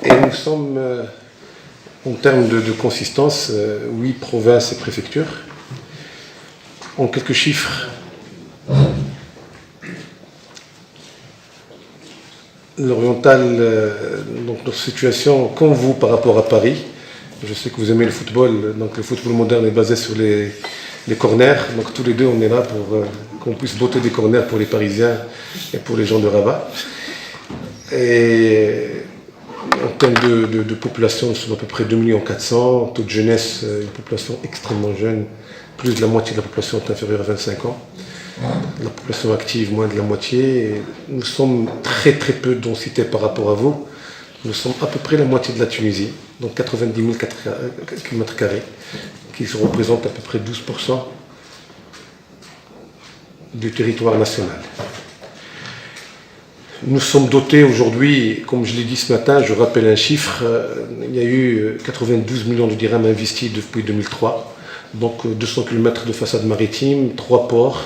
Et nous sommes, en termes de consistance, 8 provinces et préfectures. En quelques chiffres, l'oriental, donc notre situation, comme vous par rapport à Paris, je sais que vous aimez le football, donc le football moderne est basé sur les corners, donc tous les deux on est là pour qu'on puisse botter des corners pour les Parisiens et pour les gens de Rabat. Et en termes de population, nous sommes à peu près 2 400 000, taux de jeunesse, une population extrêmement jeune, plus de la moitié de la population est inférieure à 25 ans. La population active, moins de la moitié. Et nous sommes très peu de densité par rapport à vous. Nous sommes à peu près la moitié de la Tunisie, donc 90 000 km², qui se représentent à peu près 12% du territoire national. Nous sommes dotés aujourd'hui, comme je l'ai dit ce matin, je rappelle un chiffre, il y a eu 92 millions de dirhams investis depuis 2003, donc 200 km de façade maritime, 3 ports,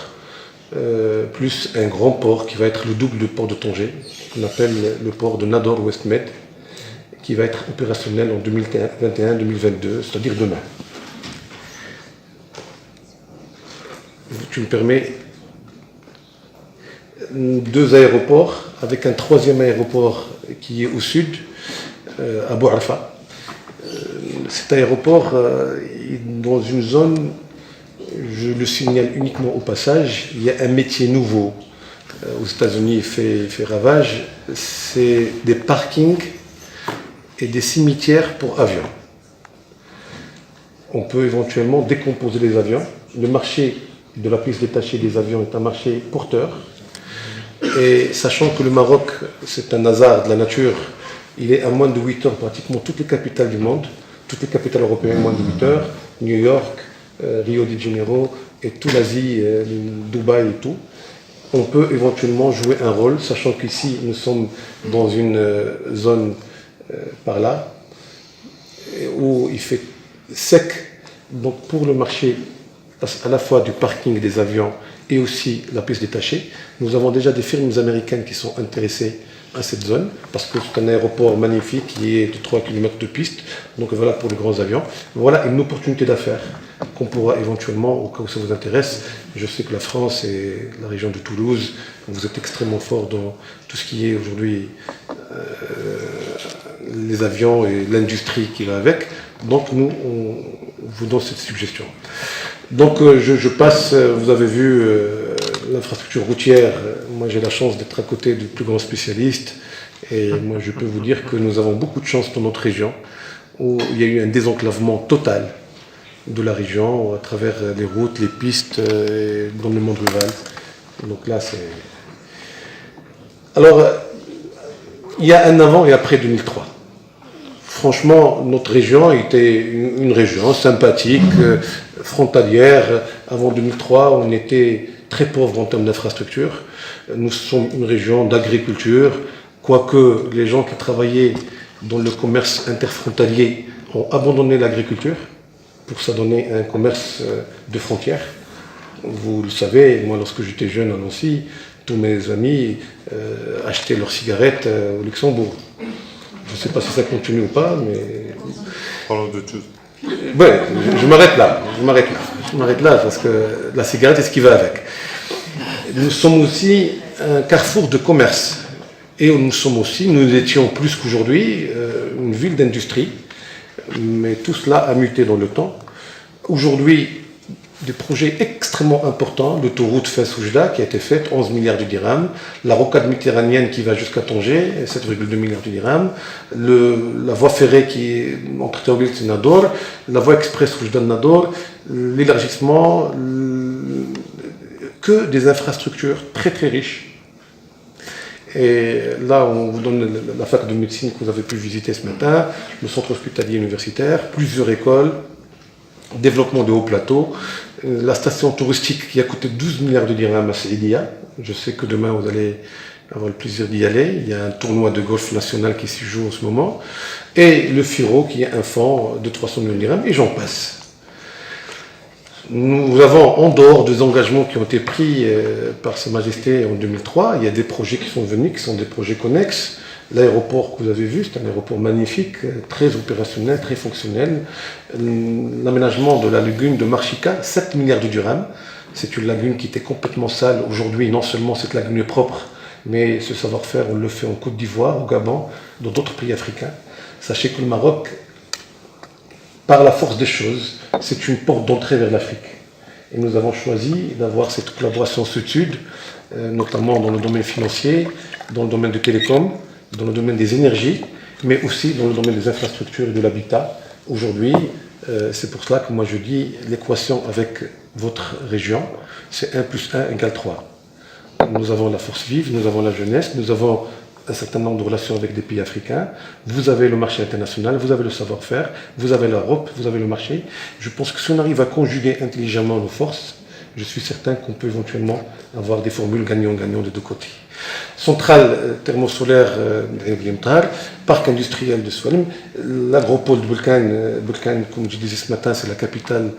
plus un grand port qui va être le double du port de Tanger, qu'on appelle le port de Nador West Med, qui va être opérationnel en 2021-2022, c'est-à-dire demain. Tu me permets, 2 aéroports, avec un 3e aéroport qui est au sud, à Bouarfa. Cet aéroport est dans une zone, je le signale uniquement au passage, il y a un métier nouveau aux États-Unis fait ravage, c'est des parkings et des cimetières pour avions. On peut éventuellement décomposer les avions. Le marché de la piste détachée des avions est un marché porteur. Et sachant que le Maroc, c'est un hasard de la nature, il est à moins de 8 heures pratiquement toutes les capitales du monde, toutes les capitales européennes moins de 8 heures, New York, Rio de Janeiro et toute l'Asie, Dubaï et tout. On peut éventuellement jouer un rôle, sachant qu'ici nous sommes dans une zone par là, où il fait sec, donc pour le marché à la fois du parking des avions et aussi la piste détachée. Nous avons déjà des firmes américaines qui sont intéressées à cette zone, parce que c'est un aéroport magnifique qui est de 3 km de piste, donc voilà pour les grands avions. Voilà une opportunité d'affaires qu'on pourra éventuellement, au cas où ça vous intéresse. Je sais que la France et la région de Toulouse, vous êtes extrêmement fort dans tout ce qui est aujourd'hui les avions et l'industrie qui va avec. Donc nous, on vous donne cette suggestion. Donc je passe, vous avez vu l'infrastructure routière, moi j'ai la chance d'être à côté de plus grands spécialistes et moi je peux vous dire que nous avons beaucoup de chance dans notre région où il y a eu un désenclavement total de la région à travers les routes, les pistes dans le monde rural. Donc là c'est... Alors il y a un avant et après 2003. Franchement, notre région était une région sympathique, frontalière. Avant 2003, on était très pauvre en termes d'infrastructures. Nous sommes une région d'agriculture, quoique les gens qui travaillaient dans le commerce interfrontalier ont abandonné l'agriculture pour s'adonner à un commerce de frontières. Vous le savez, moi lorsque j'étais jeune à Nancy, tous mes amis achetaient leurs cigarettes au Luxembourg. Je ne sais pas si ça continue ou pas, mais... Parlons de tout. Ouais, je m'arrête là. Je m'arrête là parce que la cigarette est ce qui va avec. Nous sommes aussi un carrefour de commerce. Et nous étions plus qu'aujourd'hui, une ville d'industrie. Mais tout cela a muté dans le temps. Aujourd'hui, des projets extrêmement importants, l'autoroute Fès-Oujda qui a été faite, 11 milliards de dirhams, la rocade méditerranéenne qui va jusqu'à Tanger, 7,2 milliards de dirhams, la voie ferrée qui est entre Taoulit et Nador, la voie express Oujda-Nador, l'élargissement, que des infrastructures très riches. Et là, on vous donne la fac de médecine que vous avez pu visiter ce matin, le centre hospitalier universitaire, plusieurs écoles, développement de hauts plateaux, la station touristique qui a coûté 12 milliards de dirhams à Saïdia. Je sais que demain vous allez avoir le plaisir d'y aller. Il y a un tournoi de golf national qui s'y joue en ce moment. Et le FIRO qui est un fonds de 300 millions de dirhams, et j'en passe. Nous avons, en dehors des engagements qui ont été pris par Sa Majesté en 2003, il y a des projets qui sont venus, qui sont des projets connexes. L'aéroport que vous avez vu, c'est un aéroport magnifique, très opérationnel, très fonctionnel. L'aménagement de la lagune de Marchika, 7 milliards de dirhams. C'est une lagune qui était complètement sale. Aujourd'hui, non seulement cette lagune est propre, mais ce savoir-faire, on le fait en Côte d'Ivoire, au Gabon, dans d'autres pays africains. Sachez que le Maroc, par la force des choses, c'est une porte d'entrée vers l'Afrique. Et nous avons choisi d'avoir cette collaboration sud-sud, notamment dans le domaine financier, dans le domaine de télécom, dans le domaine des énergies, mais aussi dans le domaine des infrastructures et de l'habitat. Aujourd'hui, c'est pour cela que moi je dis l'équation avec votre région, c'est 1 + 1 = 3. Nous avons la force vive, nous avons la jeunesse, nous avons un certain nombre de relations avec des pays africains. Vous avez le marché international, vous avez le savoir-faire, vous avez l'Europe, vous avez le marché. Je pense que si on arrive à conjuguer intelligemment nos forces, je suis certain qu'on peut éventuellement avoir des formules gagnant-gagnant des deux côtés. Centrale thermosolaire d'Emtar, parc industriel de Soualm, l'agropole de Boulkane, comme je disais ce matin, c'est la capitale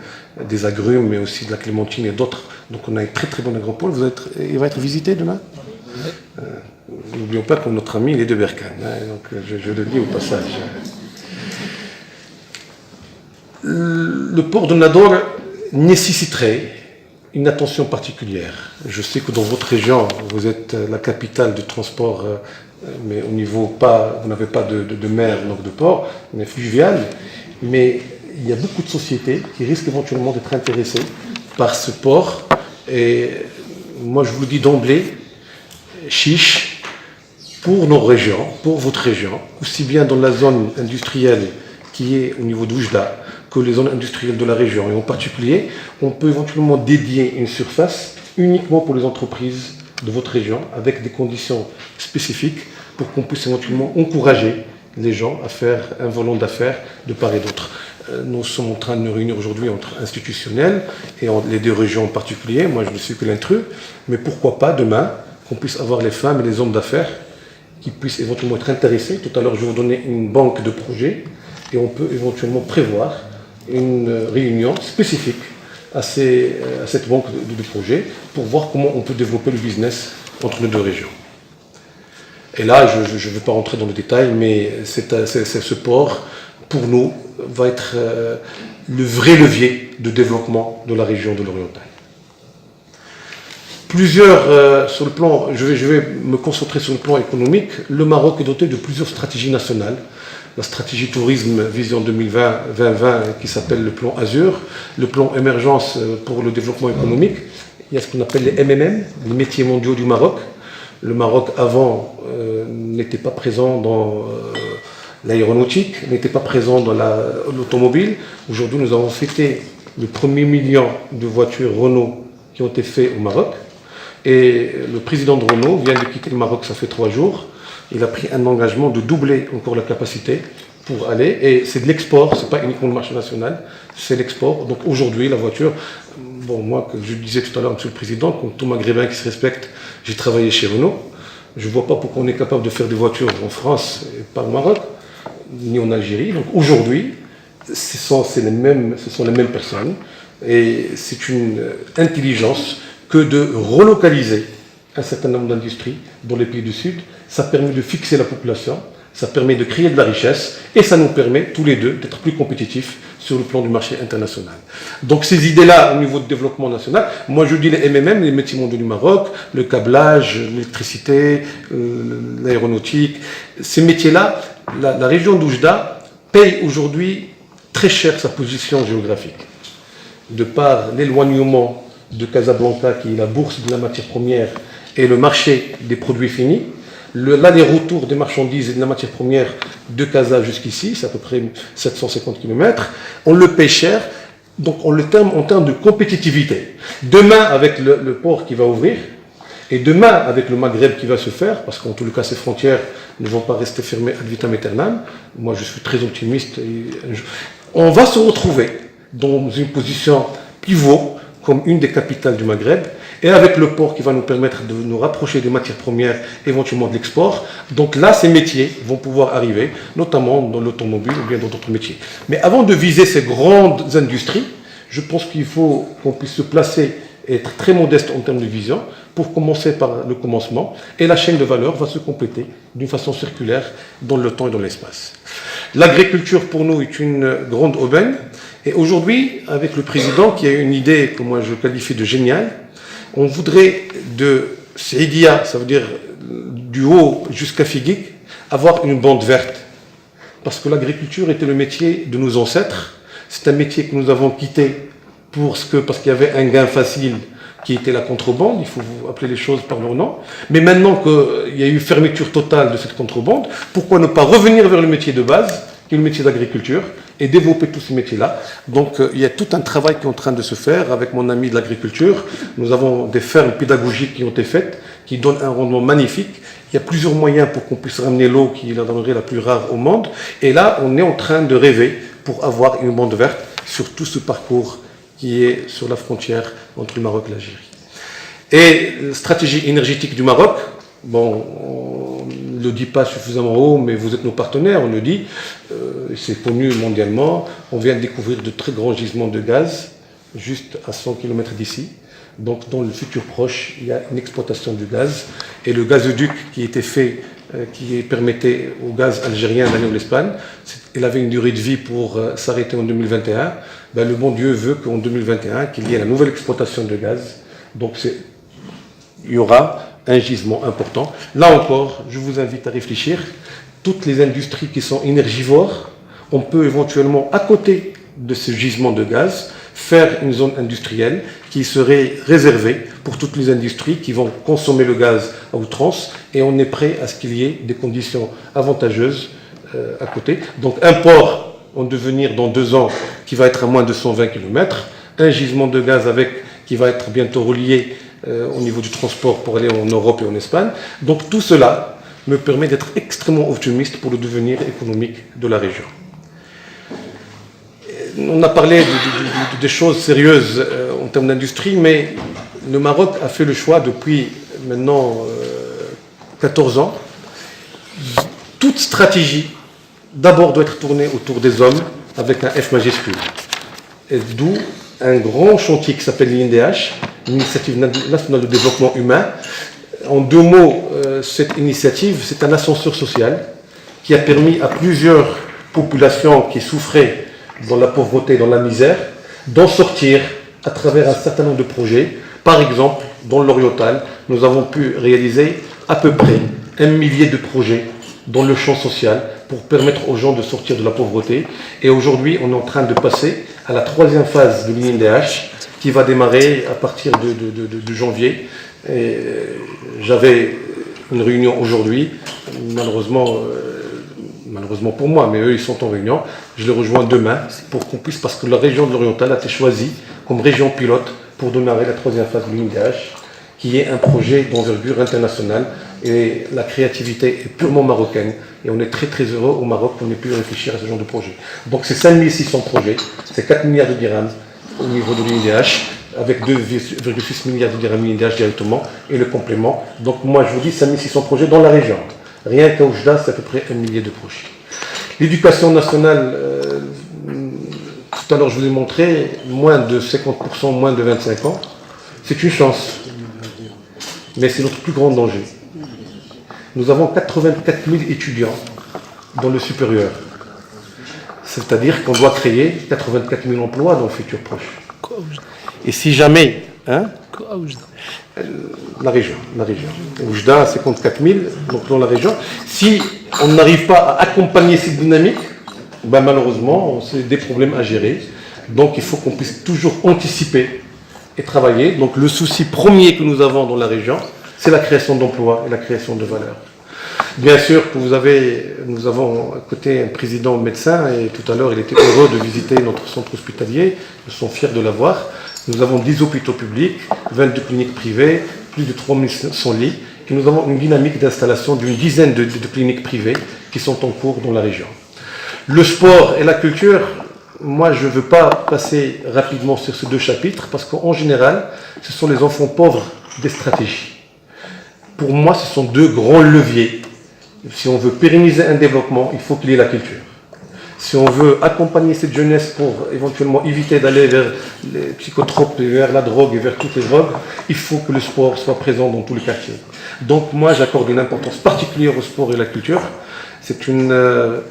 des agrumes, mais aussi de la clémentine et d'autres. Donc on a une très très bonne agropole. Il va être visité demain. N'oublions pas que notre ami il est de Berkane, donc je le dis au passage. Le port de Nador nécessiterait une attention particulière. Je sais que dans votre région, vous êtes la capitale du transport, mais au niveau pas, vous n'avez pas de mer, donc de port, mais fluvial. Mais il y a beaucoup de sociétés qui risquent éventuellement d'être intéressées par ce port. Et moi, je vous le dis d'emblée, chiche, pour nos régions, pour votre région, aussi bien dans la zone industrielle qui est au niveau d'Oujda, que les zones industrielles de la région. Et en particulier, on peut éventuellement dédier une surface uniquement pour les entreprises de votre région, avec des conditions spécifiques pour qu'on puisse éventuellement encourager les gens à faire un volant d'affaires de part et d'autre. Nous sommes en train de nous réunir aujourd'hui entre institutionnels et les deux régions en particulier. Moi, je ne suis que l'intrus, mais pourquoi pas demain qu'on puisse avoir les femmes et les hommes d'affaires qui puissent éventuellement être intéressés. Tout à l'heure, je vais vous donner une banque de projets et on peut éventuellement prévoir une réunion spécifique à cette banque de projets pour voir comment on peut développer le business entre les deux régions. Et là, je ne vais pas rentrer dans le détail, mais ce port, pour nous, va être le vrai levier de développement de la région de l'Oriental. Sur le plan, je vais me concentrer sur le plan économique. Le Maroc est doté de plusieurs stratégies nationales. La stratégie tourisme Vision 2020 qui s'appelle le plan Azur, le plan émergence pour le développement économique. Il y a ce qu'on appelle les MMM, les métiers mondiaux du Maroc. Le Maroc avant n'était pas présent dans l'aéronautique, n'était pas présent dans l'automobile. Aujourd'hui, nous avons fêté le 1er million de voitures Renault qui ont été faites au Maroc. Et le président de Renault vient de quitter le Maroc, ça fait 3 jours. Il a pris un engagement de doubler encore la capacité pour aller. Et c'est de l'export, ce n'est pas uniquement le marché national, c'est l'export. Donc aujourd'hui, la voiture, bon, moi, comme je le disais tout à l'heure, Monsieur le Président, comme tout Maghrébin qui se respecte, j'ai travaillé chez Renault. Je ne vois pas pourquoi on est capable de faire des voitures en France et pas au Maroc, ni en Algérie. Donc aujourd'hui, ce sont les mêmes personnes. Et c'est une intelligence que de relocaliser un certain nombre d'industries dans les pays du Sud. Ça permet de fixer la population, ça permet de créer de la richesse et ça nous permet tous les deux d'être plus compétitifs sur le plan du marché international. Donc ces idées-là au niveau du développement national, moi je dis les MMM, les métiers mondiaux du Maroc, le câblage, l'électricité, l'aéronautique, ces métiers-là, la région d'Oujda paye aujourd'hui très cher sa position géographique. De par l'éloignement de Casablanca, qui est la bourse de la matière première, et le marché des produits finis, l'aller-retour des marchandises et de la matière première de Casa jusqu'ici, c'est à peu près 750 km, on le paye cher, donc on le terme en termes de compétitivité. Demain, avec le port qui va ouvrir, et demain, avec le Maghreb qui va se faire, parce qu'en tout cas, ces frontières ne vont pas rester fermées ad vitam aeternam, moi je suis très optimiste, on va se retrouver dans une position pivot, comme une des capitales du Maghreb, et avec le port qui va nous permettre de nous rapprocher des matières premières, éventuellement de l'export. Donc là, ces métiers vont pouvoir arriver, notamment dans l'automobile ou bien dans d'autres métiers. Mais avant de viser ces grandes industries, je pense qu'il faut qu'on puisse se placer être très modeste en termes de vision, pour commencer par le commencement, et la chaîne de valeur va se compléter d'une façon circulaire dans le temps et dans l'espace. L'agriculture, pour nous, est une grande aubaine, et aujourd'hui, avec le président, qui a une idée que moi je qualifie de géniale, on voudrait de Saïdia, ça veut dire du haut jusqu'à Figuig, avoir une bande verte. Parce que l'agriculture était le métier de nos ancêtres. C'est un métier que nous avons quitté parce qu'il y avait un gain facile qui était la contrebande. Il faut appeler les choses par leur nom. Mais maintenant qu'il y a eu fermeture totale de cette contrebande, pourquoi ne pas revenir vers le métier de base, qui est le métier d'agriculture, et développer tous ces métiers-là. Donc il y a tout un travail qui est en train de se faire avec mon ami de l'agriculture. Nous avons des fermes pédagogiques qui ont été faites, qui donnent un rendement magnifique. Il y a plusieurs moyens pour qu'on puisse ramener l'eau qui est la denrée la plus rare au monde. Et là, on est en train de rêver pour avoir une bande verte sur tout ce parcours qui est sur la frontière entre le Maroc et l'Algérie. Et la stratégie énergétique du Maroc, bon, on ne le dit pas suffisamment haut, mais vous êtes nos partenaires, on le dit, c'est connu mondialement. On vient de découvrir de très grands gisements de gaz, juste à 100 km d'ici. Donc dans le futur proche, il y a une exploitation du gaz. Et le gazoduc qui était fait, qui permettait au gaz algérien d'aller en Espagne, il avait une durée de vie pour s'arrêter en 2021. Ben, le bon Dieu veut qu'en 2021, qu'il y ait la nouvelle exploitation de gaz. Donc il y aura un gisement important. Là encore, je vous invite à réfléchir. Toutes les industries qui sont énergivores, on peut éventuellement, à côté de ce gisement de gaz, faire une zone industrielle qui serait réservée pour toutes les industries qui vont consommer le gaz à outrance, et on est prêt à ce qu'il y ait des conditions avantageuses à côté. Donc un port en devenir dans 2 ans qui va être à moins de 120 km, un gisement de gaz qui va être bientôt relié au niveau du transport pour aller en Europe et en Espagne. Donc tout cela me permet d'être extrêmement optimiste pour le devenir économique de la région. On a parlé des choses sérieuses en termes d'industrie, mais le Maroc a fait le choix depuis maintenant 14 ans. Toute stratégie, d'abord, doit être tournée autour des hommes avec un F majuscule. Et d'où un grand chantier qui s'appelle l'INDH, l'Initiative nationale de développement humain. En 2 mots, cette initiative, c'est un ascenseur social qui a permis à plusieurs populations qui souffraient dans la pauvreté, dans la misère, d'en sortir à travers un certain nombre de projets. Par exemple, dans l'Oriental, nous avons pu réaliser à peu près 1 millier de projets dans le champ social pour permettre aux gens de sortir de la pauvreté. Et aujourd'hui, on est en train de passer à la 3e phase de l'INDH qui va démarrer à partir de janvier. Et j'avais une réunion aujourd'hui, malheureusement pour moi, mais eux ils sont en réunion. Je les rejoins demain pour qu'on puisse, parce que la région de l'Oriental a été choisie comme région pilote pour démarrer la 3e phase de l'INDH, qui est un projet d'envergure internationale, et la créativité est purement marocaine, et on est très très heureux au Maroc qu'on ait pu réfléchir à ce genre de projet. Donc c'est 5600 projets, c'est 4 milliards de dirhams au niveau de l'INDH, avec 2,6 milliards de dirhams l'INDH directement, et le complément. Donc moi je vous dis 5600 projets dans la région. Rien qu'à Oujda, c'est à peu près 1 millier de projets. L'éducation nationale, tout à l'heure je vous ai montré, moins de 50%, moins de 25 ans, c'est une chance. Mais c'est notre plus grand danger. Nous avons 84 000 étudiants dans le supérieur. C'est-à-dire qu'on doit créer 84 000 emplois dans le futur proche. Et si jamais... La région. Oujda, 54 000, donc dans la région. Si on n'arrive pas à accompagner cette dynamique, ben malheureusement, c'est des problèmes à gérer. Donc il faut qu'on puisse toujours anticiper et travailler. Donc le souci premier que nous avons dans la région, c'est la création d'emplois et la création de valeur. Bien sûr que nous avons à côté un président médecin, et tout à l'heure il était heureux de visiter notre centre hospitalier, nous sommes fiers de l'avoir. Nous avons 10 hôpitaux publics, 22 cliniques privées, plus de 3100 lits, et nous avons une dynamique d'installation d'une dizaine de cliniques privées qui sont en cours dans la région. Le sport et la culture, moi je ne veux pas passer rapidement sur ces 2 chapitres, parce qu'en général, ce sont les enfants pauvres des stratégies. Pour moi, ce sont 2 grands leviers. Si on veut pérenniser un développement, il faut qu'il y ait la culture. Si on veut accompagner cette jeunesse pour éventuellement éviter d'aller vers les psychotropes, vers la drogue et vers toutes les drogues, il faut que le sport soit présent dans tous les quartiers. Donc moi, j'accorde une importance particulière au sport et à la culture. C'est une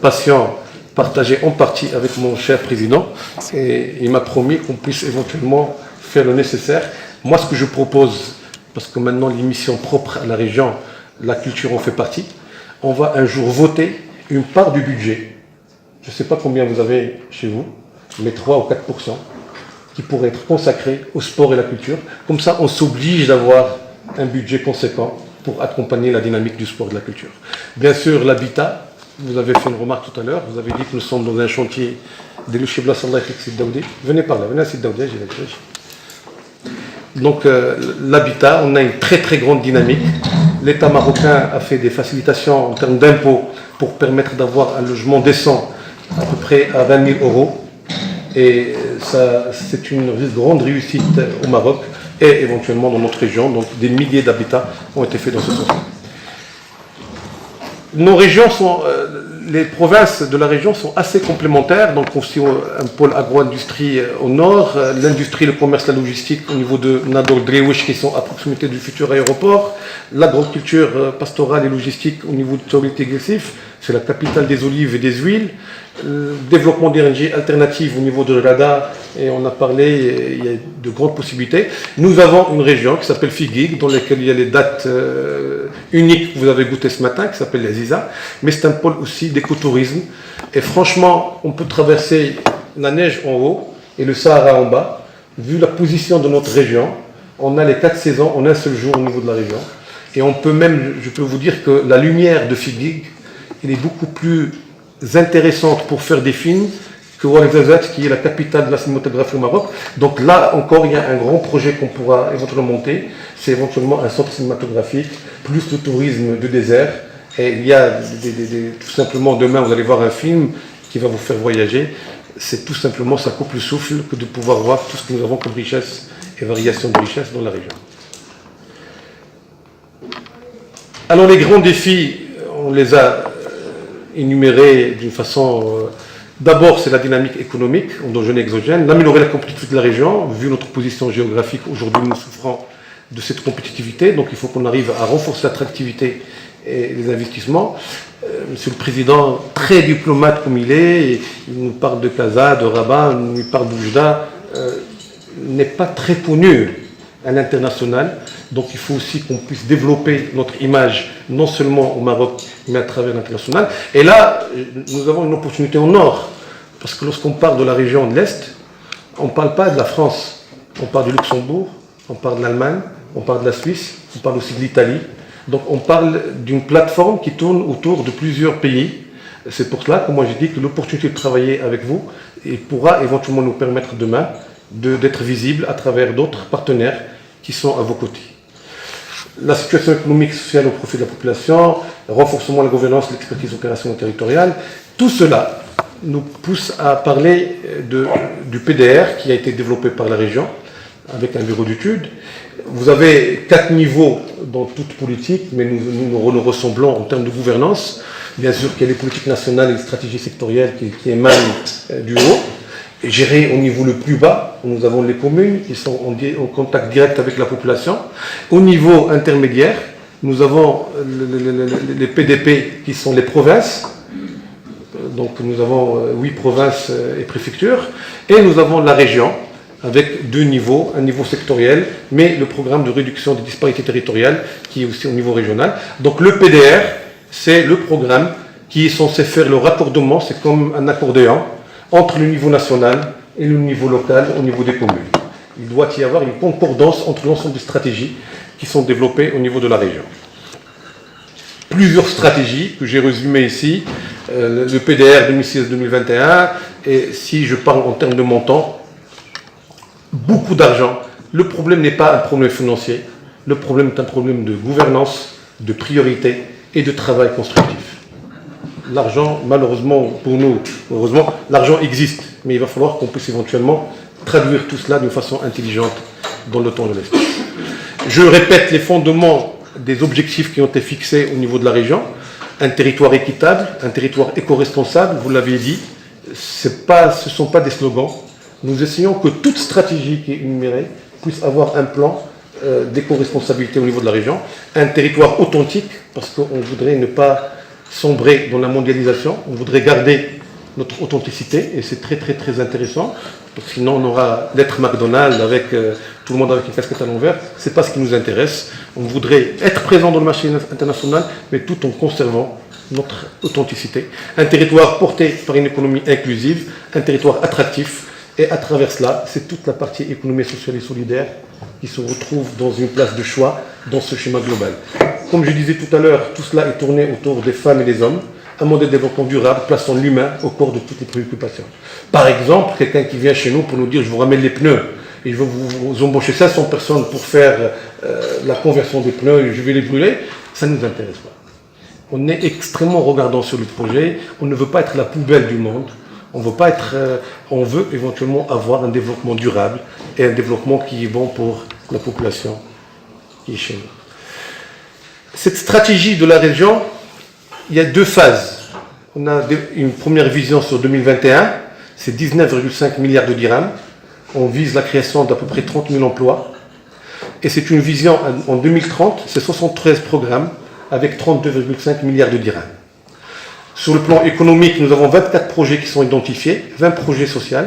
passion partagée en partie avec mon cher président et il m'a promis qu'on puisse éventuellement faire le nécessaire. Moi, ce que je propose, parce que maintenant l'émission propre à la région, la culture en fait partie, on va un jour voter une part du budget. Je ne sais pas combien vous avez chez vous, mais 3 ou 4% qui pourraient être consacrés au sport et la culture. Comme ça, on s'oblige d'avoir un budget conséquent pour accompagner la dynamique du sport et de la culture. Bien sûr, l'habitat, vous avez fait une remarque tout à l'heure, vous avez dit que nous sommes dans un chantier de l'Ushibla Sallah Sid Daoudi. Venez par là, venez à Sid Daoudi, j'ai la. Donc l'habitat, on a une très très grande dynamique. L'État marocain a fait des facilitations en termes d'impôts pour permettre d'avoir un logement décent à peu près à 20 000 euros. Et ça, c'est une grande réussite au Maroc et éventuellement dans notre région. Donc des milliers d'habitats ont été faits dans ce sens. Nos régions sont, les provinces de la région sont assez complémentaires. Donc aussi un pôle agro-industrie au nord, l'industrie, le commerce, la logistique au niveau de Nador Drewish qui sont à proximité du futur aéroport, l'agriculture pastorale et logistique au niveau de Tawil Teglessif, c'est la capitale des olives et des huiles, développement d'énergie alternative au niveau de Rada, et on a parlé, il y a de grandes possibilités. Nous avons une région qui s'appelle Figuig, dans laquelle il y a les dates uniques que vous avez goûté ce matin, qui s'appelle les Ziza, mais c'est un pôle aussi d'écotourisme. Et franchement, on peut traverser la neige en haut et le Sahara en bas. Vu la position de notre région, on a les 4 saisons en un seul jour au niveau de la région. Et on peut même, je peux vous dire que la lumière de Figuig, elle est beaucoup plus intéressante pour faire des films que Ouarzazate, qui est la capitale de la cinématographie au Maroc. Donc là encore, il y a un grand projet qu'on pourra éventuellement monter. C'est éventuellement un centre cinématographique, plus le tourisme de désert. Et il y a tout simplement, demain, vous allez voir un film qui va vous faire voyager. C'est tout simplement, ça coupe le souffle que de pouvoir voir tout ce que nous avons comme richesse et variation de richesse dans la région. Alors les grands défis, on les a énumérés d'une façon... D'abord, c'est la dynamique économique, endogène et exogène, d'améliorer la compétitivité de la région. Vu notre position géographique, aujourd'hui, nous souffrons de cette compétitivité. Donc, il faut qu'on arrive à renforcer l'attractivité et les investissements. Monsieur le Président, très diplomate comme il est, il nous parle de Casa, de Rabat, il nous parle d'Oujda, n'est pas très connu à l'international. Donc il faut aussi qu'on puisse développer notre image, non seulement au Maroc, mais à travers l'international. Et là, nous avons une opportunité au nord, parce que lorsqu'on parle de la région de l'Est, on ne parle pas de la France, on parle du Luxembourg, on parle de l'Allemagne, on parle de la Suisse, on parle aussi de l'Italie. Donc on parle d'une plateforme qui tourne autour de plusieurs pays. C'est pour cela que moi j'ai dit que l'opportunité de travailler avec vous pourra éventuellement nous permettre demain d'être visible à travers d'autres partenaires qui sont à vos côtés. La situation économique et sociale au profit de la population, le renforcement de la gouvernance, l'expertise opérationnelle territoriale, tout cela nous pousse à parler du PDR qui a été développé par la région avec un bureau d'études. Vous avez 4 niveaux dans toute politique, mais nous ressemblons en termes de gouvernance. Bien sûr qu'il y a les politiques nationales et les stratégies sectorielles qui émanent du haut. Géré au niveau le plus bas, nous avons les communes qui sont en contact direct avec la population. Au niveau intermédiaire, nous avons les PDP qui sont les provinces. Donc nous avons 8 provinces et préfectures. Et nous avons la région avec 2 niveaux, un niveau sectoriel, mais le programme de réduction des disparités territoriales qui est aussi au niveau régional. Donc le PDR, c'est le programme qui est censé faire le raccordement, c'est comme un accordéon, entre le niveau national et le niveau local au niveau des communes. Il doit y avoir une concordance entre l'ensemble des stratégies qui sont développées au niveau de la région. Plusieurs stratégies que j'ai résumées ici, le PDR 2016-2021, et si je parle en termes de montant, beaucoup d'argent. Le problème n'est pas un problème financier, le problème est un problème de gouvernance, de priorité et de travail constructif. L'argent, malheureusement pour nous, heureusement, l'argent existe, mais il va falloir qu'on puisse éventuellement traduire tout cela d'une façon intelligente dans le temps de l'espace. Je répète les fondements des objectifs qui ont été fixés au niveau de la région. Un territoire équitable, un territoire éco-responsable, vous l'avez dit, ce ne sont pas des slogans. Nous essayons que toute stratégie qui est énumérée puisse avoir un plan d'éco-responsabilité au niveau de la région, un territoire authentique, parce qu'on voudrait ne pas sombrer dans la mondialisation, on voudrait garder notre authenticité, et c'est très très très intéressant, parce que sinon on aura l'être McDonald's avec tout le monde avec une casquette à l'envers, c'est pas ce qui nous intéresse. On voudrait être présent dans le marché international, mais tout en conservant notre authenticité. Un territoire porté par une économie inclusive, un territoire attractif, et à travers cela, c'est toute la partie économie sociale et solidaire qui se retrouve dans une place de choix dans ce schéma global. Comme je disais tout à l'heure, tout cela est tourné autour des femmes et des hommes, un modèle de développement durable plaçant l'humain au cœur de toutes les préoccupations. Par exemple, quelqu'un qui vient chez nous pour nous dire « je vous ramène les pneus et je vais vous embaucher 500 personnes pour faire la conversion des pneus et je vais les brûler », ça ne nous intéresse pas. On est extrêmement regardant sur le projet, on ne veut pas être la poubelle du monde, on veut éventuellement avoir un développement durable et un développement qui est bon pour la population qui est chez nous. Cette stratégie de la région, il y a deux phases. On a une première vision sur 2021, c'est 19,5 milliards de dirhams. On vise la création d'à peu près 30 000 emplois. Et c'est une vision en 2030, c'est 73 programmes avec 32,5 milliards de dirhams. Sur le plan économique, nous avons 24 projets qui sont identifiés, 20 projets sociaux,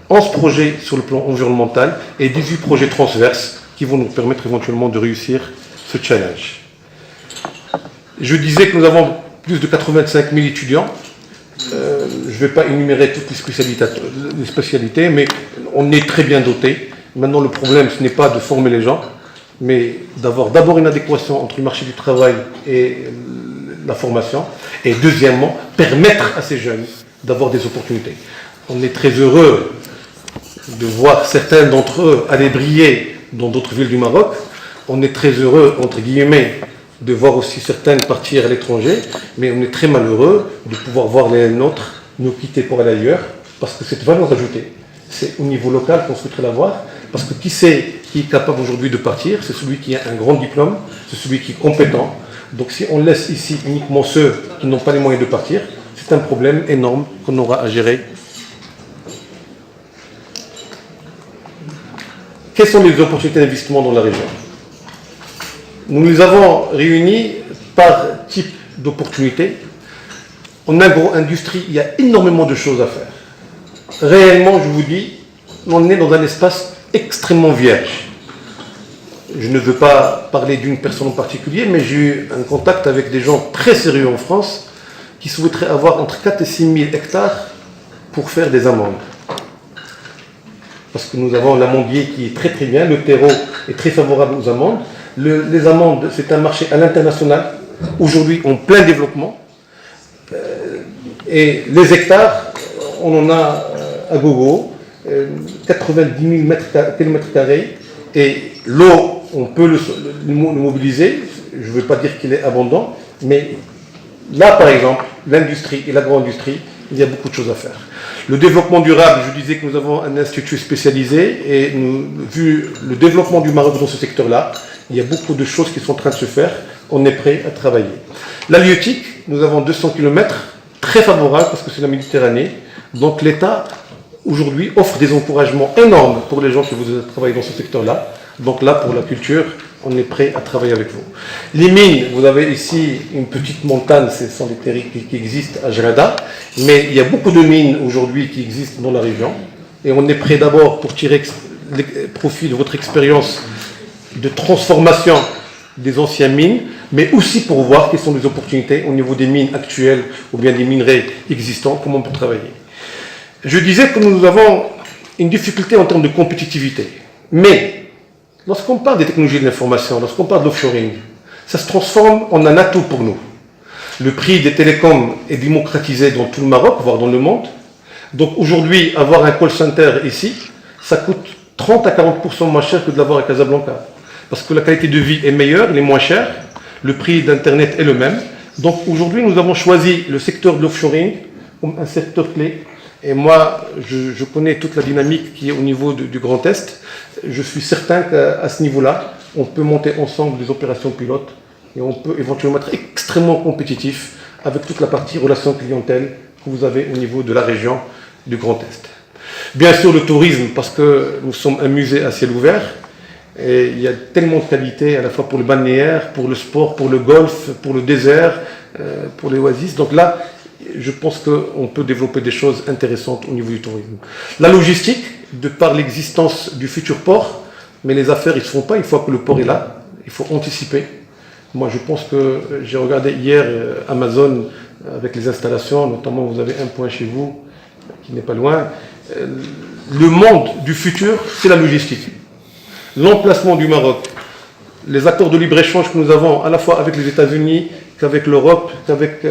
11 projets sur le plan environnemental et 18 projets transverses qui vont nous permettre éventuellement de réussir ce challenge. Je disais que nous avons plus de 85 000 étudiants. Je ne vais pas énumérer toutes les spécialités, mais on est très bien doté. Maintenant, le problème, ce n'est pas de former les gens, mais d'avoir d'abord une adéquation entre le marché du travail et la formation, et deuxièmement, permettre à ces jeunes d'avoir des opportunités. On est très heureux de voir certains d'entre eux aller briller dans d'autres villes du Maroc. On est très heureux, entre guillemets, de voir aussi certaines partir à l'étranger, mais on est très malheureux de pouvoir voir les nôtres nous quitter pour aller ailleurs, parce que cette valeur ajoutée, c'est au niveau local qu'on souhaiterait l'avoir, parce que qui est capable aujourd'hui de partir, c'est celui qui a un grand diplôme, c'est celui qui est compétent. Donc si on laisse ici uniquement ceux qui n'ont pas les moyens de partir, c'est un problème énorme qu'on aura à gérer. Quelles sont les opportunités d'investissement dans la région? Nous les avons réunis par type d'opportunité. En agro-industrie, il y a énormément de choses à faire. Réellement, je vous dis, on est dans un espace extrêmement vierge. Je ne veux pas parler d'une personne en particulier, mais j'ai eu un contact avec des gens très sérieux en France qui souhaiteraient avoir entre 4 et 6 000 hectares pour faire des amandes. Parce que nous avons l'amandier qui est très très bien, le terreau est très favorable aux amandes. Les amandes, c'est un marché à l'international, aujourd'hui en plein développement. Et les hectares, on en a à gogo, 90 000 km². Et l'eau, on peut le mobiliser. Je ne veux pas dire qu'il est abondant, mais là, par exemple, l'industrie et l'agro-industrie, il y a beaucoup de choses à faire. Le développement durable, je disais que nous avons un institut spécialisé et vu le développement du Maroc dans ce secteur-là, il y a beaucoup de choses qui sont en train de se faire. On est prêt à travailler. L'halieutique, nous avons 200 km, très favorable parce que c'est la Méditerranée. Donc l'État, aujourd'hui, offre des encouragements énormes pour les gens qui voudraient travailler dans ce secteur-là. Donc là, pour la culture, on est prêt à travailler avec vous. Les mines, vous avez ici une petite montagne, ce sont des territoires qui existent à Jarada, mais il y a beaucoup de mines aujourd'hui qui existent dans la région. Et on est prêt d'abord pour tirer profit de votre expérience de transformation des anciennes mines, mais aussi pour voir quelles sont les opportunités au niveau des mines actuelles ou bien des minerais existants, comment on peut travailler. Je disais que nous avons une difficulté en termes de compétitivité, mais lorsqu'on parle des technologies de l'information, lorsqu'on parle de l'offshoring, ça se transforme en un atout pour nous. Le prix des télécoms est démocratisé dans tout le Maroc, voire dans le monde. Donc aujourd'hui, avoir un call center ici, ça coûte 30 à 40% moins cher que de l'avoir à Casablanca. Parce que la qualité de vie est meilleure, elle est moins chère, le prix d'Internet est le même. Donc aujourd'hui, nous avons choisi le secteur de l'offshoring comme un secteur clé. Et moi, je connais toute la dynamique qui est au niveau du Grand Est. Je suis certain qu'à ce niveau-là, on peut monter ensemble des opérations pilotes et on peut éventuellement être extrêmement compétitif avec toute la partie relations clientèle que vous avez au niveau de la région du Grand Est. Bien sûr, le tourisme, parce que nous sommes un musée à ciel ouvert, et il y a tellement de qualités, à la fois pour le balnéaire, pour le sport, pour le golf, pour le désert, pour les oasis. Donc là, je pense qu'on peut développer des choses intéressantes au niveau du tourisme. La logistique, de par l'existence du futur port, mais les affaires, ils ne se font pas une fois que le port est là. Il faut anticiper. Moi, je pense que j'ai regardé hier Amazon avec les installations, notamment vous avez un point chez vous qui n'est pas loin. Le monde du futur, c'est la logistique. L'emplacement du Maroc, les accords de libre-échange que nous avons à la fois avec les États-Unis, qu'avec l'Europe, qu'avec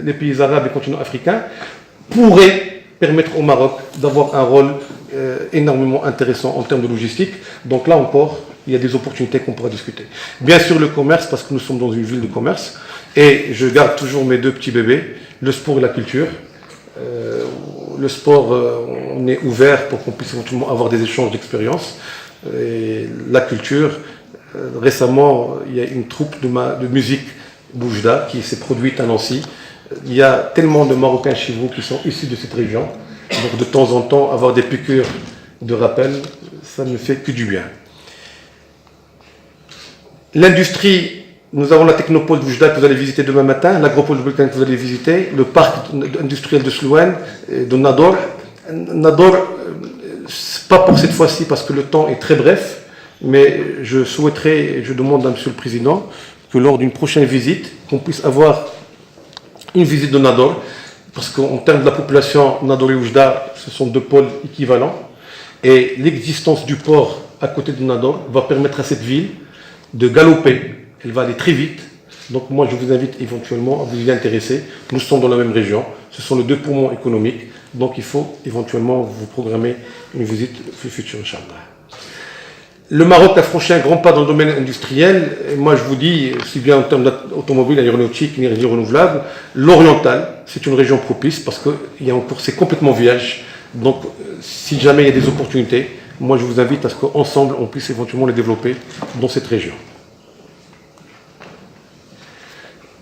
les pays arabes et continents africains, pourraient permettre au Maroc d'avoir un rôle énormément intéressant en termes de logistique. Donc là encore, il y a des opportunités qu'on pourra discuter. Bien sûr, le commerce, parce que nous sommes dans une ville de commerce, et je garde toujours mes deux petits bébés, le sport et la culture. Le sport, on est ouvert pour qu'on puisse éventuellement avoir des échanges d'expériences. Et la culture, récemment, il y a une troupe de musique Boujda qui s'est produite à Nancy. Il y a tellement de Marocains chez vous qui sont issus de cette région. Donc de temps en temps, avoir des piqûres de rappel, ça ne fait que du bien. L'industrie, nous avons la technopole Boujda que vous allez visiter demain matin, l'agropole Boujda que vous allez visiter, le parc industriel de Slouane, de Nador. Nador, pas pour cette fois-ci parce que le temps est très bref, mais je souhaiterais, et je demande à Monsieur le Président, que lors d'une prochaine visite, qu'on puisse avoir une visite de Nador, parce qu'en termes de la population, Nador et Oujda, ce sont deux pôles équivalents, et l'existence du port à côté de Nador va permettre à cette ville de galoper. Elle va aller très vite. Donc moi, je vous invite éventuellement à vous y intéresser. Nous sommes dans la même région. Ce sont les deux poumons économiques. Donc il faut éventuellement vous programmer une visite future, Inch'Allah. Le Maroc a franchi un grand pas dans le domaine industriel. Et moi, je vous dis, aussi bien en termes d'automobile, aéronautique, énergie renouvelable, l'oriental, c'est une région propice parce que c'est complètement vierge. Donc, si jamais il y a des opportunités, moi, je vous invite à ce qu'ensemble, on puisse éventuellement les développer dans cette région.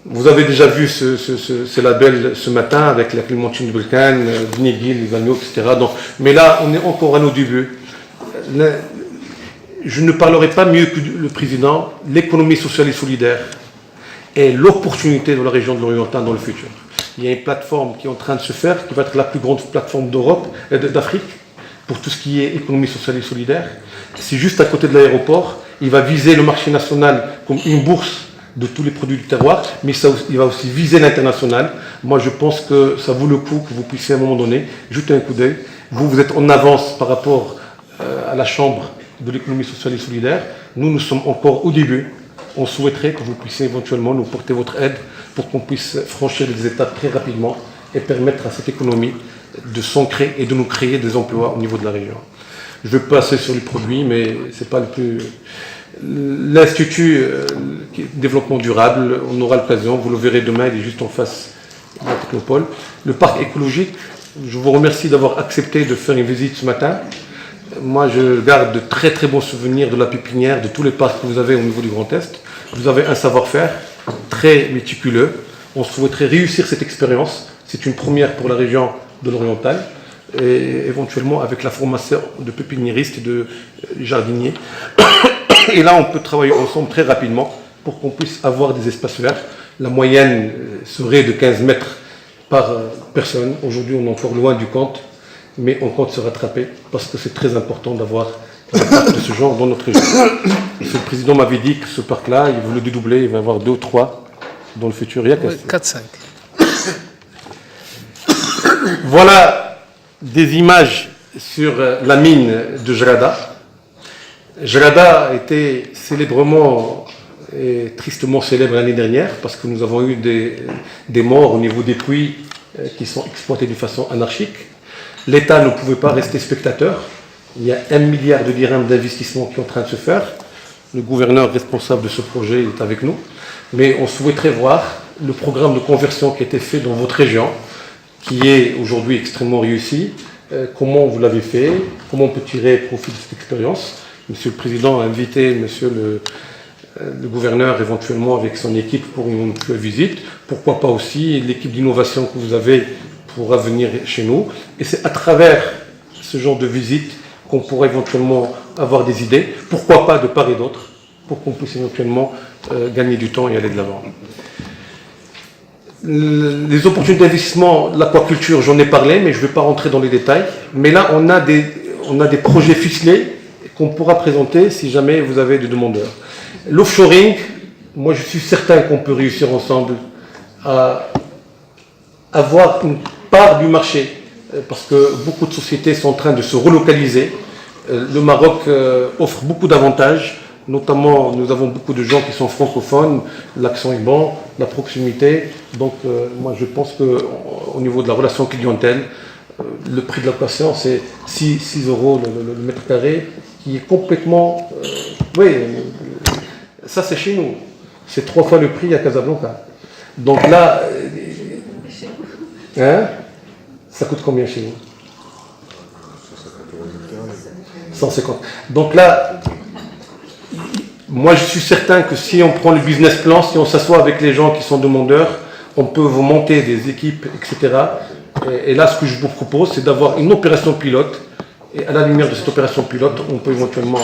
Vous avez déjà vu ce label ce matin avec la Clémentine Belkane, Dnigil, Ivanio, etc. Donc, mais là, on est encore à nos débuts. Je ne parlerai pas mieux que le président, l'économie sociale et solidaire est l'opportunité de la région de l'Oriental dans le futur. Il y a une plateforme qui est en train de se faire, qui va être la plus grande plateforme d'Europe et d'Afrique pour tout ce qui est économie sociale et solidaire. C'est juste à côté de l'aéroport. Il va viser le marché national comme une bourse de tous les produits du terroir, mais il va aussi viser l'international. Moi, je pense que ça vaut le coup que vous puissiez à un moment donné jeter un coup d'œil. Vous êtes en avance par rapport à la Chambre de l'économie sociale et solidaire. Nous sommes encore au début. On souhaiterait que vous puissiez éventuellement nous porter votre aide pour qu'on puisse franchir des étapes très rapidement et permettre à cette économie de s'ancrer et de nous créer des emplois au niveau de la région. Je vais passer sur les produits, mais c'est pas le plus... L'Institut Développement Durable, on aura l'occasion, vous le verrez demain, il est juste en face de la technopole. Le parc écologique, je vous remercie d'avoir accepté de faire une visite ce matin. Moi, je garde de très très bons souvenirs de la pépinière, de tous les parcs que vous avez au niveau du Grand Est. Vous avez un savoir-faire très méticuleux. On souhaiterait réussir cette expérience. C'est une première pour la région de l'Oriental, et éventuellement avec la formation de pépiniéristes et de jardiniers. Et là, on peut travailler ensemble très rapidement pour qu'on puisse avoir des espaces verts. La moyenne serait de 15 mètres par personne. Aujourd'hui, on est encore loin du compte, mais on compte se rattraper parce que c'est très important d'avoir un parc de ce genre dans notre région. Le président m'avait dit que ce parc-là, il veut le dédoubler, il va y avoir 2 ou 3 dans le futur. Il y a 4-5. Voilà des images sur la mine de Jrada. Jrada a été célèbrement et tristement célèbre l'année dernière parce que nous avons eu des morts au niveau des puits qui sont exploités de façon anarchique. L'État ne pouvait pas rester spectateur. Il y a 1 milliard de dirhams d'investissement qui est en train de se faire. Le gouverneur responsable de ce projet est avec nous. Mais on souhaiterait voir le programme de conversion qui a été fait dans votre région, qui est aujourd'hui extrêmement réussi. Comment vous l'avez fait? Comment on peut tirer profit de cette expérience? Monsieur le Président a invité Monsieur le gouverneur éventuellement avec son équipe pour une visite. Pourquoi pas aussi l'équipe d'innovation que vous avez pourra venir chez nous. Et c'est à travers ce genre de visite qu'on pourra éventuellement avoir des idées, pourquoi pas de part et d'autre, pour qu'on puisse éventuellement gagner du temps et aller de l'avant. Les opportunités d'investissement, l'aquaculture, j'en ai parlé, mais je ne vais pas rentrer dans les détails. Mais là, on a des projets ficelés qu'on pourra présenter si jamais vous avez des demandeurs. L'offshoring, moi je suis certain qu'on peut réussir ensemble à avoir une part du marché, parce que beaucoup de sociétés sont en train de se relocaliser. Le Maroc offre beaucoup d'avantages, notamment nous avons beaucoup de gens qui sont francophones, l'accent est bon, la proximité. Donc moi je pense qu'au niveau de la relation clientèle, le prix de la location c'est 6 euros le mètre carré, qui est complètement... oui, ça c'est chez nous. C'est 3 fois le prix à Casablanca. Donc là... hein, ça coûte combien chez nous? 150. Donc là, moi je suis certain que si on prend le business plan, si on s'assoit avec les gens qui sont demandeurs, on peut vous monter des équipes, etc. Et là, ce que je vous propose, c'est d'avoir une opération pilote. Et à la lumière de cette opération pilote, on peut éventuellement...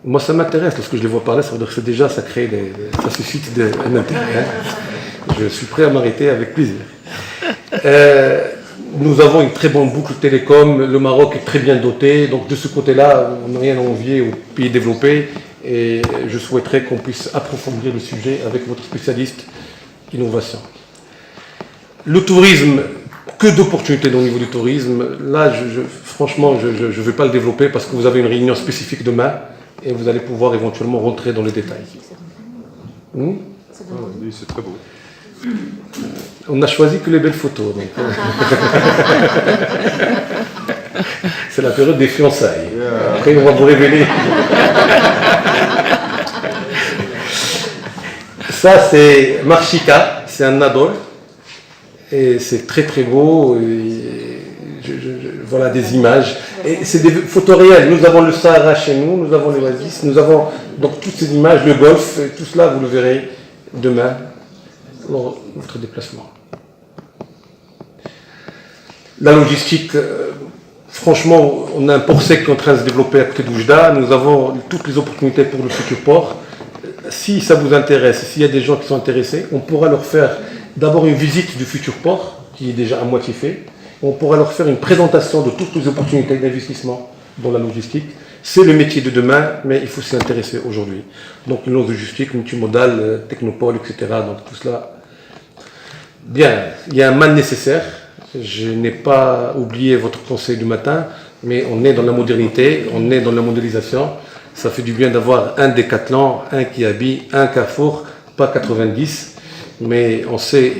Moi, ça m'intéresse, lorsque je les vois parler, ça veut dire que déjà, ça crée ça suscite un intérêt. Je suis prêt à m'arrêter avec plaisir. Nous avons une très bonne boucle télécom, le Maroc est très bien doté, donc de ce côté-là, on n'a rien à envier aux pays développés, et je souhaiterais qu'on puisse approfondir le sujet avec votre spécialiste innovation. Le tourisme, que d'opportunités au niveau du tourisme. Là, franchement, je ne vais pas le développer parce que vous avez une réunion spécifique demain et vous allez pouvoir éventuellement rentrer dans les détails. Oui, c'est très beau. On n'a choisi que les belles photos. Donc. C'est la période des fiançailles. Après, on va vous révéler. Ça, c'est Marchika, c'est un nadol. Et c'est très très beau. Voilà des images. Et c'est des photos réelles. Nous avons le Sahara chez nous, nous avons l'Oasis, nous avons donc toutes ces images, le golfe, tout cela, vous le verrez demain lors de votre déplacement. La logistique, franchement, on a un port sec qui est en train de se développer à côté d'Oujda. Nous avons toutes les opportunités pour le futur port. Si ça vous intéresse, s'il y a des gens qui sont intéressés, on pourra leur faire d'abord une visite du futur port, qui est déjà à moitié fait. On pourra leur faire une présentation de toutes les opportunités d'investissement dans la logistique. C'est le métier de demain, mais il faut s'y intéresser aujourd'hui. Donc, une logistique multimodale, technopole, etc. Donc, tout cela. Bien, il y a un mal nécessaire. Je n'ai pas oublié votre conseil du matin, mais on est dans la modernité, on est dans la modélisation. Ça fait du bien d'avoir un Décathlon, un Kiabi, un Carrefour, pas 90. Mais on sait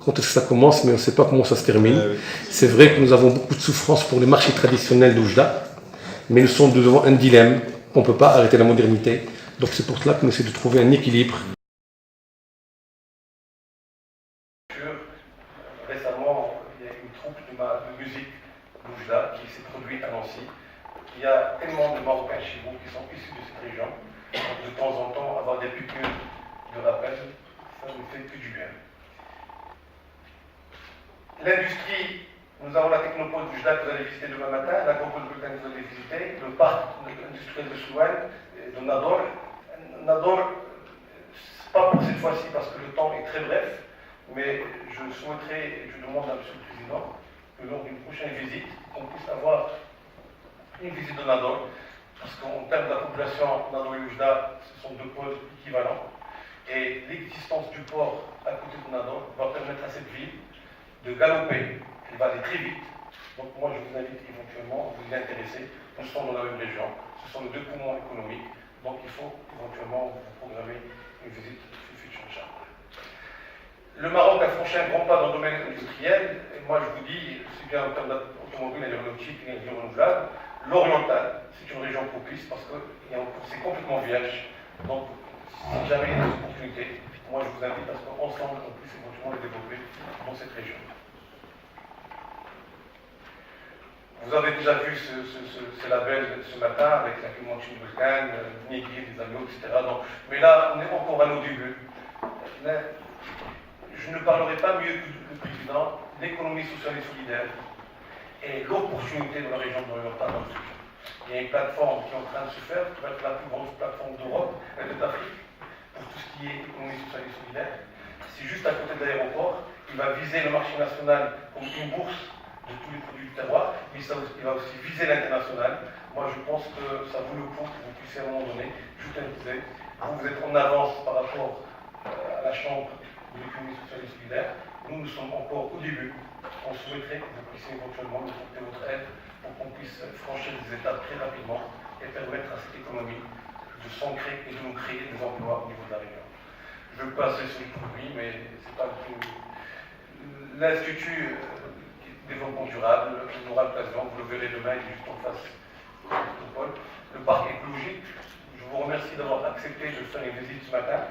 quand est-ce que ça commence, mais on ne sait pas comment ça se termine. C'est vrai que nous avons beaucoup de souffrance pour les marchés traditionnels d'Oujda, mais nous sommes devant un dilemme. On ne peut pas arrêter la modernité. Donc c'est pour cela qu'on essaie de trouver un équilibre. Récemment, il y a une troupe de musique d'Oujda qui s'est produite à Nancy. Il y a tellement de Marocains chez vous qui sont issus de cette région. Donc de temps en temps, avoir des piqûres de rappel, ça ne fait que du bien. L'industrie, nous avons la technopole d'Oujda que vous allez visiter demain matin, l'agropole bulgare que vous allez visiter, le parc industriel de Souane, de Nador. Nador, pas pour cette fois-ci parce que le temps est très bref, mais je souhaiterais, je demande à M. le Président, que lors d'une prochaine visite, on puisse avoir une visite de Nador, parce qu'en termes de la population, Nador et Oujda, ce sont deux pôles équivalents, et l'existence du port à côté de Nador va permettre à cette ville de galoper, elle va aller très vite. Donc moi je vous invite éventuellement à vous y intéresser. Nous sommes dans la même région, ce sont les deux poumons économiques, donc il faut éventuellement vous programmer une visite future. Le Maroc a franchi un grand pas dans le domaine industriel, et moi je vous dis, c'est bien en termes d'automobile, aéronautique, énergie renouvelable, l'oriental, c'est une région propice parce que c'est complètement vierge. Donc si jamais il y a des opportunités, moi je vous invite à ce qu'ensemble on puisse éventuellement les développer dans cette région. Vous avez déjà vu ce label ce matin avec la Clémentine Vulcan, Nigri, des agneaux, etc. Donc, mais là, on est encore à nos débuts. Mais je ne parlerai pas mieux que le président, l'économie sociale et solidaire et l'opportunité de la région d'Orient dans le futur. Il y a une plateforme qui est en train de se faire, qui va être la plus grosse plateforme d'Europe et d'Afrique pour tout ce qui est économie sociale et solidaire. C'est juste à côté de l'aéroport. Il va viser le marché national comme une bourse de tous les produits du terroir, mais il va aussi viser l'international. Moi, je pense que ça vaut le coup que vous puissiez à un moment donné jeter un coup d'œil. Vous êtes en avance par rapport à la Chambre de l'économie sociale et solidaire. Nous sommes encore au début. On souhaiterait que vous puissiez éventuellement nous apporter votre aide pour qu'on puisse franchir des étapes très rapidement et permettre à cette économie de s'ancrer et de nous créer des emplois au niveau de la région. Je vais passer sur le produit, mais c'est pas tout. L'Institut développement durable, on aura l'occasion, vous le verrez demain, il est juste en face de métropole. Le parc écologique, je vous remercie d'avoir accepté de faire une visite ce matin.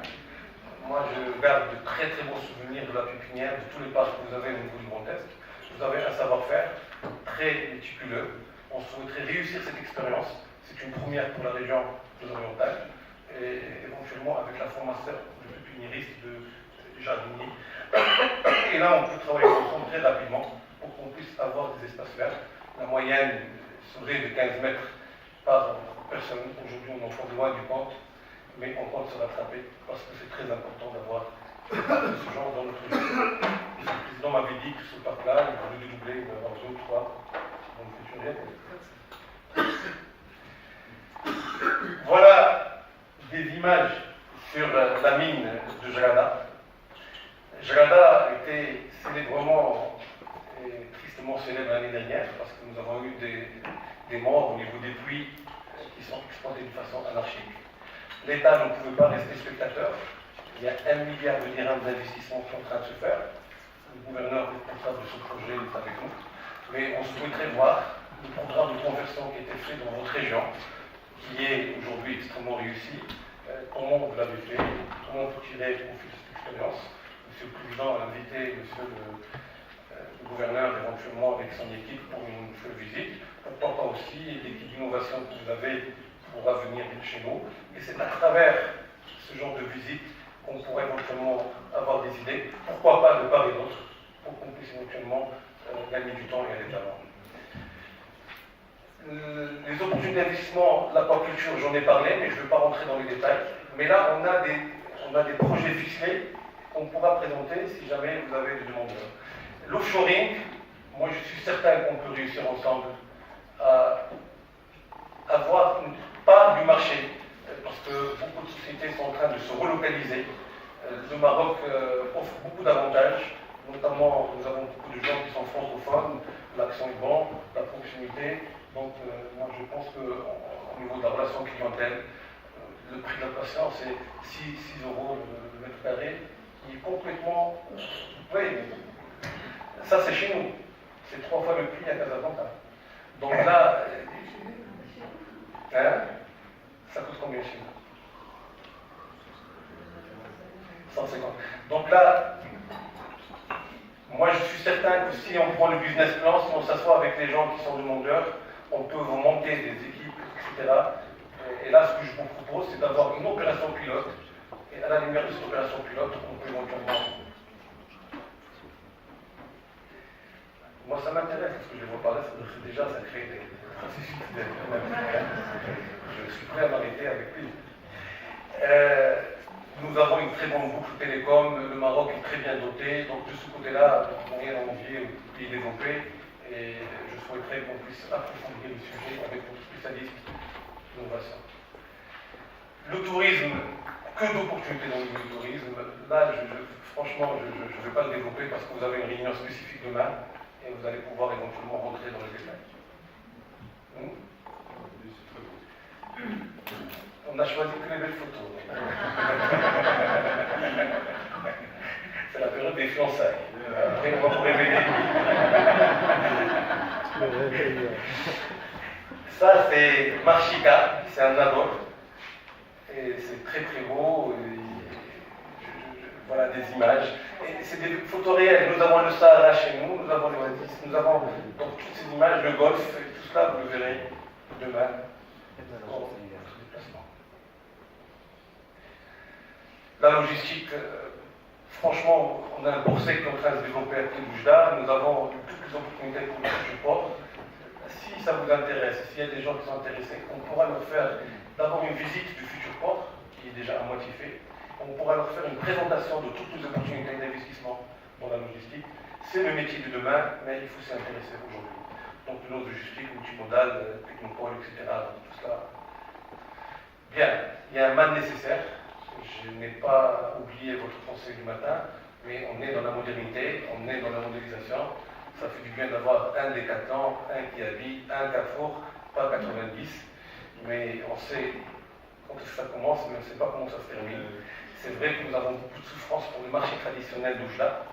Moi, je garde de très très bons souvenirs de la pépinière, de tous les parcs que vous avez au niveau du Grand Est. Vous avez un savoir-faire très méticuleux. On souhaiterait réussir cette expérience. C'est une première pour la région de l'Oriental. Et éventuellement avec la formation de pépiniériste, de jardinier. Et là, on peut travailler ensemble très rapidement pour qu'on puisse avoir des espaces verts. La moyenne serait de 15 mètres par personne. Aujourd'hui, on en prend loin du compte, mais on compte se rattraper parce que c'est très important d'avoir ce genre dans notre région. Le président m'avait dit que ce parc-là, il voulait le doubler, il va y avoir 2 ou 3 dans le futur. Voilà des images sur la mine de Jalada. Jalada était célèbrement et tristement célèbre l'année dernière parce que nous avons eu des morts au niveau des puits qui sont exploités de façon anarchique. L'État ne pouvait pas rester spectateur. Il y a 1 milliard de dirhams d'investissement qui est en train de se faire. Le gouverneur responsable de ce projet est avec nous. Mais on souhaiterait voir le programme de conversion qui a été fait dans votre région, qui est aujourd'hui extrêmement réussi. Comment vous l'avez fait, comment vous tirez profit de cette expérience. Monsieur le Président a invité Monsieur le gouverneur éventuellement avec son équipe pour une visite. Pourquoi pas aussi l'équipe d'innovation que vous avez pourra venir chez nous. Et c'est à travers ce genre de visite qu'on pourrait éventuellement avoir des idées. Pourquoi pas de part et d'autre, pour qu'on puisse éventuellement gagner du temps et aller de l'avant. Les opportunités d'investissement, l'aquaculture, j'en ai parlé, mais je ne vais pas rentrer dans les détails. Mais là, on a des projets ficelés qu'on pourra présenter si jamais vous avez des demandeurs. L'offshoring, moi je suis certain qu'on peut réussir ensemble à avoir une part du marché, parce que beaucoup de sociétés sont en train de se relocaliser. Le Maroc offre beaucoup d'avantages, notamment nous avons beaucoup de gens qui sont francophones, l'accent est bon, la proximité. Donc, moi, je pense qu'au niveau de la relation clientèle, le prix de la patience est 6 euros le mètre carré, qui est complètement. Oui, ça c'est chez nous. C'est 3 fois le prix à Casablanca. Donc là, ça coûte combien chez nous 150. Donc là, moi je suis certain que si on prend le business plan, si on s'assoit avec les gens qui sont demandeurs, on peut vous monter des équipes, etc. Et là, ce que je vous propose, c'est d'avoir une opération pilote. Et à la lumière de cette opération pilote, on peut éventuellement. Moi, ça m'intéresse, parce que je vais vous parler, c'est déjà, ça crée des processus. Je suis prêt à m'arrêter avec plaisir. Nous avons une très bonne boucle télécom, le Maroc est très bien doté, donc de ce côté-là, on n'a rien à envier au pays développé. Et je souhaiterais qu'on puisse approfondir le sujet avec nos spécialistes d'innovation. Le tourisme, que d'opportunités dans le tourisme. Là, franchement, je ne vais pas le développer parce que vous avez une réunion spécifique demain et vous allez pouvoir éventuellement rentrer dans les détails. On a choisi que les belles photos. C'est la période des fiançailles. Après, on va vous révéler. Ça, c'est Marchika, c'est un adol. Et c'est très très beau. Voilà des images. Et c'est des photos réelles. Nous avons le Sahara chez nous, nous avons les Oasis, nous avons donc toutes ces images, le golf, et tout cela, vous le verrez demain. La logistique, Franchement, on a un port sec qui est en train de se développer à Oujda. Nous avons toutes les opportunités pour le futur port. Si ça vous intéresse, s'il y a des gens qui sont intéressés, on pourra leur faire d'abord une visite du futur port, qui est déjà à moitié fait. On pourra leur faire une présentation de toutes les opportunités d'investissement dans la logistique. C'est le métier de demain, mais il faut s'y intéresser aujourd'hui. Donc de logistique, multimodale, technopole, etc. Tout cela. Bien, il y a un mal nécessaire. Je n'ai pas oublié votre conseil du matin, mais on est dans la modernité, on est dans la modélisation. Ça fait du bien d'avoir un Décathlon, un Kiabi, un Carrefour, pas 90. Mais on sait quand ça commence, mais on ne sait pas comment ça se termine. C'est vrai que nous avons beaucoup de souffrance pour le marché traditionnel d'Oujda,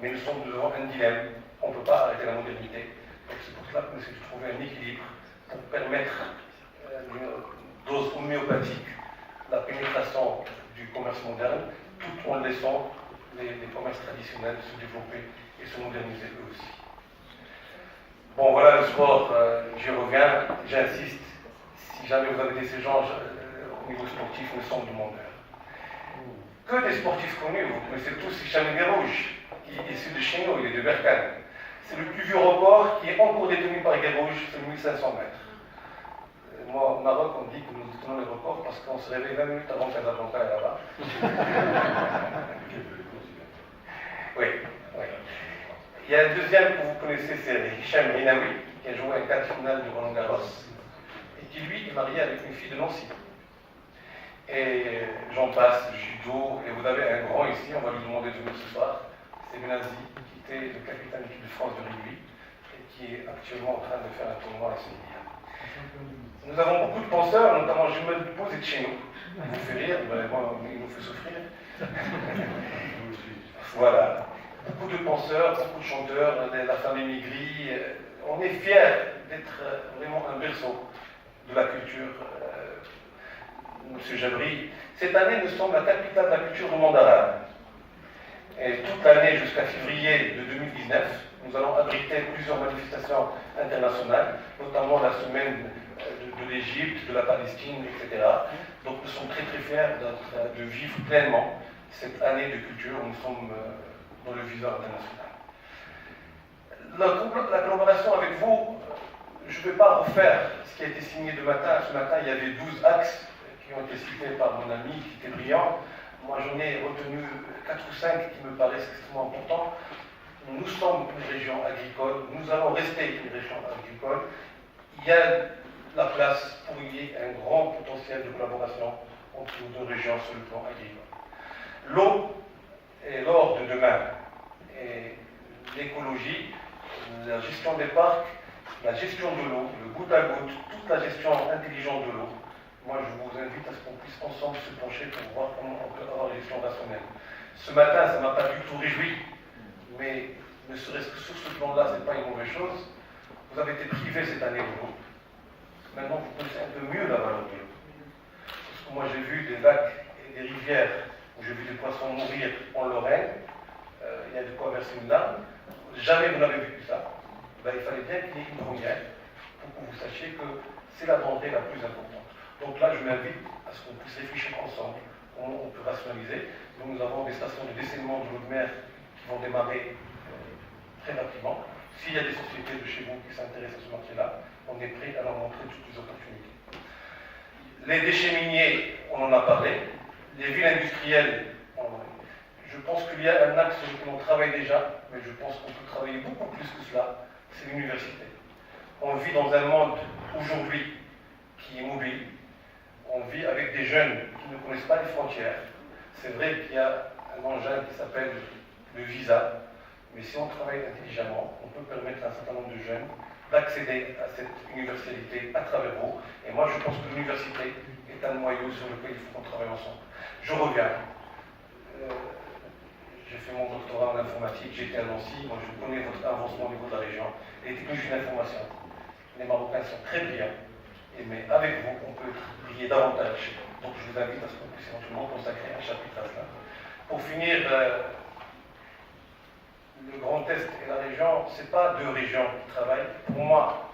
mais nous sommes devant un dilemme. On ne peut pas arrêter la modernité. Donc c'est pour cela qu'on essaie de trouver un équilibre pour permettre une dose homéopathique la pénétration du commerce moderne, tout en laissant les commerces traditionnels se développer et se moderniser eux aussi. Bon, voilà le sport, j'y reviens, j'insiste, si jamais vous avez des échanges au niveau sportif, nous sommes demandeurs. Que des sportifs connus, vous connaissez tous Hicham Guerrouj, qui est issu de chez nous, il est de Berkane. C'est le plus vieux record qui est encore détenu par Guerrouj, c'est 1500 mètres. Moi, au Maroc, on dit que nous détenons les records parce qu'on se réveille 20 minutes avant Casablanca est là-bas. Oui, oui. Il y a un deuxième que vous connaissez, c'est Hicham Inaoui, qui a joué un quart de finale de Roland Garros, et qui, lui, est marié avec une fille de Nancy. Et j'en passe, judo, et vous avez un grand ici, on va lui demander de venir ce soir. C'est Benazi, qui était le capitaine de l'équipe de France de rugby, et qui est actuellement en train de faire un tournoi à Séville. Nous avons beaucoup de penseurs, notamment Jumel Dupose et de chez nous. Il vous fait rire, ben, moi, il nous fait souffrir. Voilà. Beaucoup de penseurs, beaucoup de chanteurs, la famille Migri. On est fiers d'être vraiment un berceau de la culture. Monsieur Jabri, cette année, nous sommes la capitale de la culture du monde arabe. Et toute l'année jusqu'à février de 2019, nous allons abriter plusieurs manifestations internationales, notamment la semaine de l'Égypte, de la Palestine, etc. Donc nous sommes très très fiers de vivre pleinement cette année de culture où nous sommes dans le visa international. La collaboration avec vous, je ne vais pas refaire ce qui a été signé ce matin. Ce matin, il y avait 12 axes qui ont été cités par mon ami, qui était brillant. Moi, j'en ai retenu 4 ou 5 qui me paraissent extrêmement importants. Nous sommes une région agricole, nous allons rester une région agricole. Il y a la place pour qu'il y ait un grand potentiel de collaboration entre nos deux régions sur le plan agricole. L'eau est l'or de demain. Et l'écologie, la gestion des parcs, la gestion de l'eau, le goutte à goutte, toute la gestion intelligente de l'eau. Moi, je vous invite à ce qu'on puisse ensemble se pencher pour voir comment on peut avoir une gestion rationnelle. Ce matin, ça ne m'a pas du tout réjoui, mais ne serait-ce que sur ce plan-là, ce n'est pas une mauvaise chose. Vous avez été privé cette année de l'eau. Maintenant, vous connaissez un peu mieux la valeur de l'eau. Parce que moi, j'ai vu des lacs et des rivières où j'ai vu des poissons mourir en Lorraine. Il y a de quoi verser une larme. Jamais vous n'avez vécu ça. Ben, il fallait bien qu'il y ait une première pour que vous sachiez que c'est la denrée la plus importante. Donc là, je m'invite à ce qu'on puisse réfléchir ensemble comment on peut rationaliser. Donc, nous avons des stations de dessalement de l'eau de mer qui vont démarrer très rapidement. S'il y a des sociétés de chez vous qui s'intéressent à ce marché-là, on est prêt à leur montrer toutes les opportunités. Les déchets miniers, on en a parlé. Les villes industrielles, je pense qu'il y a un axe sur lequel on travaille déjà, mais je pense qu'on peut travailler beaucoup plus que cela, c'est l'université. On vit dans un monde aujourd'hui qui est mobile. On vit avec des jeunes qui ne connaissent pas les frontières. C'est vrai qu'il y a un engin qui s'appelle le visa, mais si on travaille intelligemment, on peut permettre à un certain nombre de jeunes d'accéder à cette universalité à travers vous. Et moi, je pense que l'université est un noyau sur lequel il faut qu'on travaille ensemble. Je reviens. J'ai fait mon doctorat en informatique, j'étais à Nancy, moi je connais votre avancement au niveau de la région. Les technologies d'information, les Marocains sont très brillants, mais avec vous, on peut briller davantage. Donc je vous invite à ce qu'on puisse éventuellement consacrer un chapitre à cela. Pour finir, le Grand Est et la région, ce n'est pas deux régions qui travaillent. Pour moi,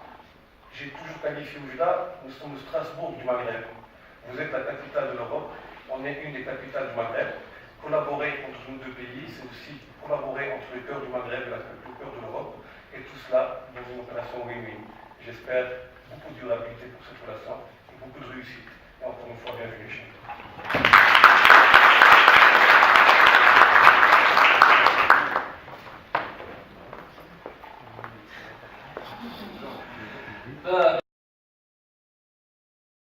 j'ai toujours qualifié Oujda, nous sommes le Strasbourg du Maghreb. Vous êtes la capitale de l'Europe, on est une des capitales du Maghreb. collaborer entre nos deux pays, c'est aussi collaborer entre le cœur du Maghreb et le cœur de l'Europe, et tout cela dans une opération win-win. J'espère beaucoup de durabilité pour cette relation et beaucoup de réussite. Et encore une fois, bienvenue chez nous.